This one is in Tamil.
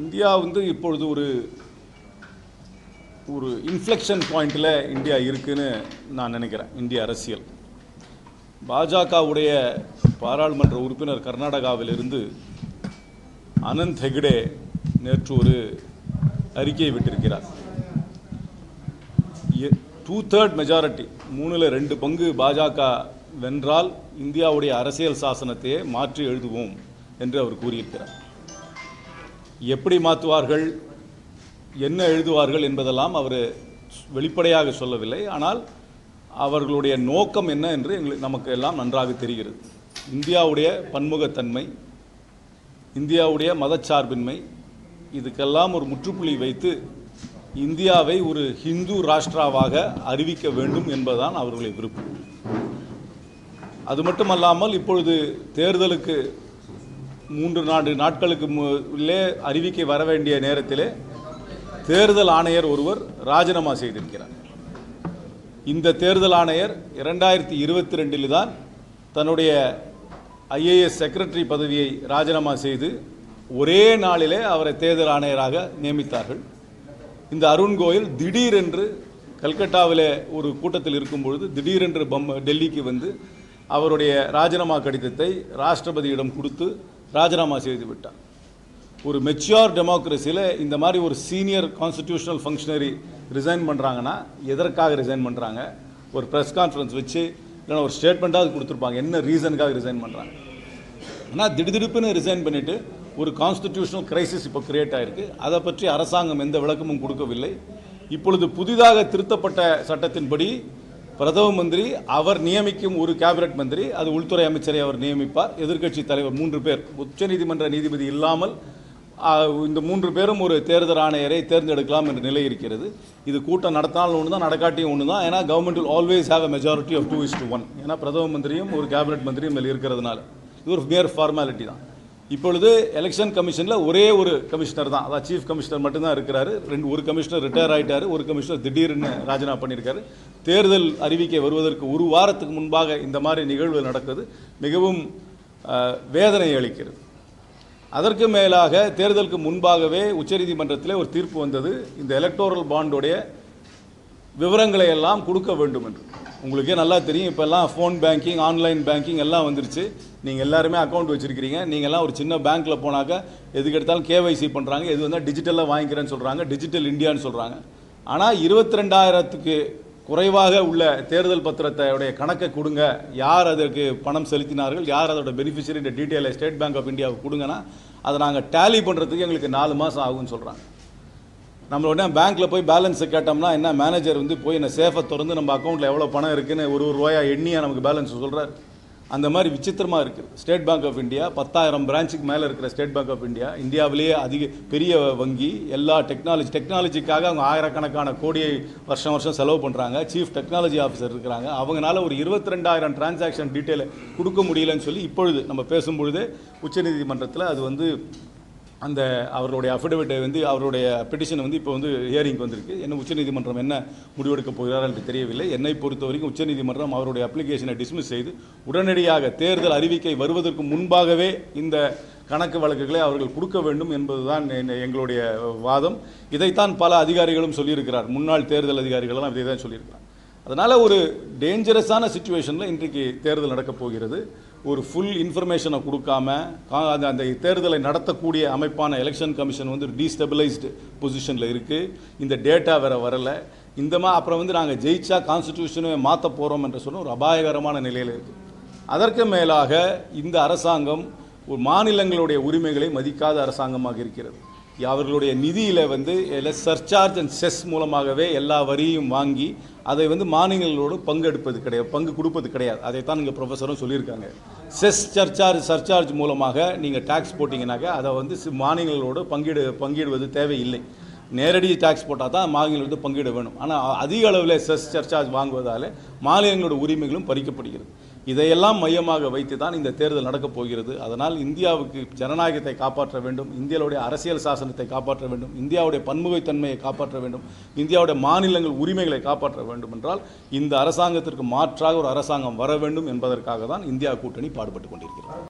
இந்தியா இப்பொழுது ஒரு இன்ஃப்ளெக்ஷன் பாயிண்டில் இந்தியா இருக்குன்னு நான் நினைக்கிறேன். இந்திய அரசியல் பாஜகவுடைய பாராளுமன்ற உறுப்பினர் கர்நாடகாவிலிருந்து அனந்த் ஹெக்டே நேற்று ஒரு அறிக்கையை விட்டிருக்கிறார். 2/3 மெஜாரிட்டி 3/2 பங்கு பாஜக வென்றால் இந்தியாவுடைய அரசியல் சாசனத்தையே மாற்றி எழுதுவோம் என்று அவர் கூறியிருக்கிறார். எப்படி மாற்றுவார்கள், என்ன எழுதுவார்கள் என்பதெல்லாம் அவர் வெளிப்படையாக சொல்லவில்லை. ஆனால் அவர்களுடைய நோக்கம் என்ன என்று நமக்கு எல்லாம் நன்றாக தெரிகிறது. இந்தியாவுடைய பன்முகத்தன்மை, இந்தியாவுடைய மதச்சார்பின்மை, இதுக்கெல்லாம் ஒரு முற்றுப்புள்ளி வைத்து இந்தியாவை ஒரு ஹிந்து ராஷ்டிராவாக அறிவிக்க வேண்டும் என்பதுதான் அவர்களுடைய விருப்பம். அது மட்டுமல்லாமல் இப்பொழுது தேர்தலுக்கு 3 நாட்களுக்கு உள்ளே அறிவிக்கை வர வேண்டிய நேரத்திலே தேர்தல் ஆணையர் ஒருவர் ராஜினாமா செய்திருக்கிறார். இந்த தேர்தல் ஆணையர் 2022 தான் தன்னுடைய IAS செக்ரட்டரி பதவியை ராஜினாமா செய்து ஒரே நாளிலே அவரை தேர்தல் ஆணையராக நியமித்தார்கள். இந்த அருண் கோயல் திடீரென்று கல்கட்டாவில் ஒரு கூட்டத்தில் இருக்கும் பொழுது திடீரென்று டெல்லிக்கு வந்து அவருடைய ராஜினாமா கடிதத்தை ராஷ்டிரபதியிடம் கொடுத்து ராஜினாமா செய்து விட்டார். ஒரு மெச்சூர் டெமோக்ரஸியில் இந்த மாதிரி ஒரு சீனியர் கான்ஸ்டிடியூஷனல் ஃபங்க்ஷனரி ரிசைன் பண்ணுறாங்கன்னா எதற்காக ரிசைன் பண்ணுறாங்க? ஒரு ப்ரெஸ் கான்ஃபரன்ஸ் வச்சு இல்லைன்னா ஒரு ஸ்டேட்மெண்ட்டாக கொடுத்துருப்பாங்க என்ன ரீசனுக்காக ரிசைன் பண்ணுறாங்க. ஆனால் திடுதிடுப்புன்னு ரிசைன் பண்ணிவிட்டு ஒரு கான்ஸ்டிடியூஷனல் கிரைசிஸ் இப்போ கிரியேட் ஆகிருக்கு. அதை பற்றி அரசாங்கம் எந்த விளக்கமும் கொடுக்கவில்லை. இப்பொழுது புதிதாக திருத்தப்பட்ட சட்டத்தின்படி பிரதம மந்திரி அவர் நியமிக்கும் ஒரு கேபினட் மந்திரி, அது உள்துறை அமைச்சரை அவர் நியமிப்பார். எதிர்க்கட்சி தலைவர் 3 பேர், உச்சநீதிமன்ற நீதிபதி இல்லாமல் இந்த 3 பேரும் ஒரு தேர்தல் ஆணையரை தேர்ந்தெடுக்கலாம் என்ற நிலை இருக்கிறது. இது கூட்டம் நடத்தினாலும் ஒன்று தான், நடக்காட்டியும் ஒன்று தான். ஏன்னா government will always have a majority of 2:1. ஏன்னா பிரதம மந்திரியும் ஒரு கேபினட் மந்திரியும் மேல் இருக்கிறதுனால இது ஒரு மேர் ஃபார்மாலிட்டி தான். இப்பொழுது எலெக்ஷன் கமிஷனில் ஒரே ஒரு கமிஷனர் தான், அதாவது சீஃப் கமிஷனர் மட்டும்தான் இருக்கிறாரு. ஒரு கமிஷனர் ரிட்டையர் ஆகிட்டார், ஒரு கமிஷனர் திடீர்னு ராஜினாமா பண்ணியிருக்காரு. தேர்தல் அறிவிக்கை வருவதற்கு ஒரு வாரத்துக்கு முன்பாக இந்த மாதிரி நிகழ்வு நடக்குது, மிகவும் வேதனை அளிக்கிறது. அதற்கு மேலாக தேர்தலுக்கு முன்பாகவே உச்சநீதிமன்றத்தில் ஒரு தீர்ப்பு வந்தது, இந்த எலக்டோரல் பாண்டோடைய விவரங்களை எல்லாம் கொடுக்க வேண்டும் என்று. உங்களுக்கே நல்லா தெரியும், இப்போல்லாம் ஃபோன் பேங்கிங், ஆன்லைன் பேங்கிங் எல்லாம் வந்துருச்சு. நீங்கள் எல்லாருமே அக்கௌண்ட் வச்சுருக்கிறீங்க. நீங்கள்லாம் ஒரு சின்ன பேங்க்கில் போனாக்கா எதுக்கு எடுத்தாலும் KYC பண்ணுறாங்க, எது வந்தால் டிஜிட்டலாக வாங்கிக்கிறேன்னு சொல்கிறாங்க, டிஜிட்டல் இந்தியான்னு சொல்கிறாங்க. ஆனால் 22,000க்கு குறைவாக உள்ள தேர்தல் பத்திரத்தையுடைய கணக்கை கொடுங்க, யார் அதற்கு பணம் செலுத்தினார்கள், யார் அதோட பெனிஃபிஷரி, இந்த டீட்டெயிலை ஸ்டேட் பேங்க் ஆஃப் இந்தியாவுக்கு கொடுங்கன்னா அதை நாங்கள் டேலி பண்ணுறதுக்கு எங்களுக்கு 4 மாதம் ஆகும்னு சொல்கிறாங்க. நம்மளோட பேங்க்கில் போய் பேலன்ஸை கேட்டோம்னா என்ன, மேனேஜர் போய் என்ன சேஃபை திறந்து நம்ம அக்கௌண்ட்டில் எவ்வளோ பணம் இருக்குன்னு ஒரு ரூபாயா எண்ணியாக நமக்கு பேலன்ஸ் சொல்கிறார். அந்த மாதிரி விசித்திரமாக இருக்குது. ஸ்டேட் பேங்க் ஆஃப் இந்தியா 10,000 பிரான்ச்சுக்கு மேலே இருக்கிற ஸ்டேட் பேங்க் ஆஃப் இந்தியா, இந்தியாவிலேயே பெரிய வங்கி. எல்லா டெக்னாலஜிக்காக அவங்க ஆயிரக்கணக்கான கோடியை வருஷம் செலவு பண்ணுறாங்க. சீஃப் டெக்னாலஜி ஆஃபீஸர் இருக்கிறாங்க. அவங்களால ஒரு 22,000 டிரான்சாக்ஷன் டீட்டெயிலை கொடுக்க முடியலன்னு சொல்லி இப்பொழுது நம்ம பேசும்பொழுதே உச்சநீதிமன்றத்தில் அது அந்த அவருடைய அஃபிடவிட்டை அவருடைய பெட்டிஷனை இப்போ ஹியரிங் வந்திருக்கு. என்ன உச்சநீதிமன்றம் என்ன முடிவெடுக்க போகிறார் என்று தெரியவில்லை. என்னை பொறுத்த வரைக்கும் உச்சநீதிமன்றம் அவருடைய அப்ளிகேஷனை டிஸ்மிஸ் செய்து உடனடியாக தேர்தல் அறிவிக்கை வருவதற்கு முன்பாகவே இந்த கணக்கு வழக்குகளை அவர்கள் கொடுக்க வேண்டும் என்பதுதான் எங்களுடைய வாதம். இதைத்தான் பல அதிகாரிகளும் சொல்லியிருக்கிறார். முன்னாள் தேர்தல் அதிகாரிகளெல்லாம் இதை தான் சொல்லியிருக்கிறார். அதனால் ஒரு டேஞ்சரஸான சிச்சுவேஷனில் இன்றைக்கு தேர்தல் நடக்கப் போகிறது. ஒரு ஃபுல் இன்ஃபர்மேஷனை கொடுக்காம அந்த தேர்தலை நடத்தக்கூடிய அமைப்பான எலெக்ஷன் கமிஷன் டீஸ்டபிளைஸ்டு பொசிஷனில் இருக்குது. இந்த டேட்டா வேறு வரலை. அப்புறம் நாங்கள் ஜெயிச்சா கான்ஸ்டிடியூஷனை மாற்ற போகிறோம் என்று சொன்ன ஒரு அபாயகரமான நிலையில் இருக்குது. அதற்கு மேலாக இந்த அரசாங்கம் ஒரு மாநிலங்களுடைய உரிமைகளை மதிக்காத அரசாங்கமாக இருக்கிறது. அவர்களுடைய நிதியில் சர்சார்ஜ் அண்ட் செஸ் மூலமாகவே எல்லா வரியும் வாங்கி அதை மாநிலங்களோடு பங்கு கொடுப்பது கிடையாது. அதைத்தான் இங்கே ப்ரொஃபஸரும் சொல்லியிருக்காங்க. செஸ் சர்சார்ஜ் மூலமாக நீங்கள் டேக்ஸ் போட்டிங்கனாக்கா அதை மாநிலங்களோடு பங்கிடுவது தேவையில்லை. நேரடி டேக்ஸ் போட்டால் தான் மாநிலங்கள் பங்கிட வேணும். ஆனால் அதிக அளவில் செஸ் சர்சார்ஜ் வாங்குவதால் மாநிலங்களோட உரிமைகளும் பறிக்கப்படுகிறது. இதையெல்லாம் மையமாக வைத்து தான் இந்த தேர்தல் நடக்கப் போகிறது. அதனால் இந்தியாவுக்கு ஜனநாயகத்தை காப்பாற்ற வேண்டும், இந்தியாவுடைய அரசியல் சாசனத்தை காப்பாற்ற வேண்டும், இந்தியாவுடைய பன்முகத்தன்மையை காப்பாற்ற வேண்டும், இந்தியாவுடைய மாநிலங்கள் உரிமைகளை காப்பாற்ற வேண்டும் என்றால் இந்த அரசாங்கத்திற்கு மாற்றாக ஒரு அரசாங்கம் வர வேண்டும் என்பதற்காக தான் இந்தியா கூட்டணி பாடுபட்டு கொண்டிருக்கிறது.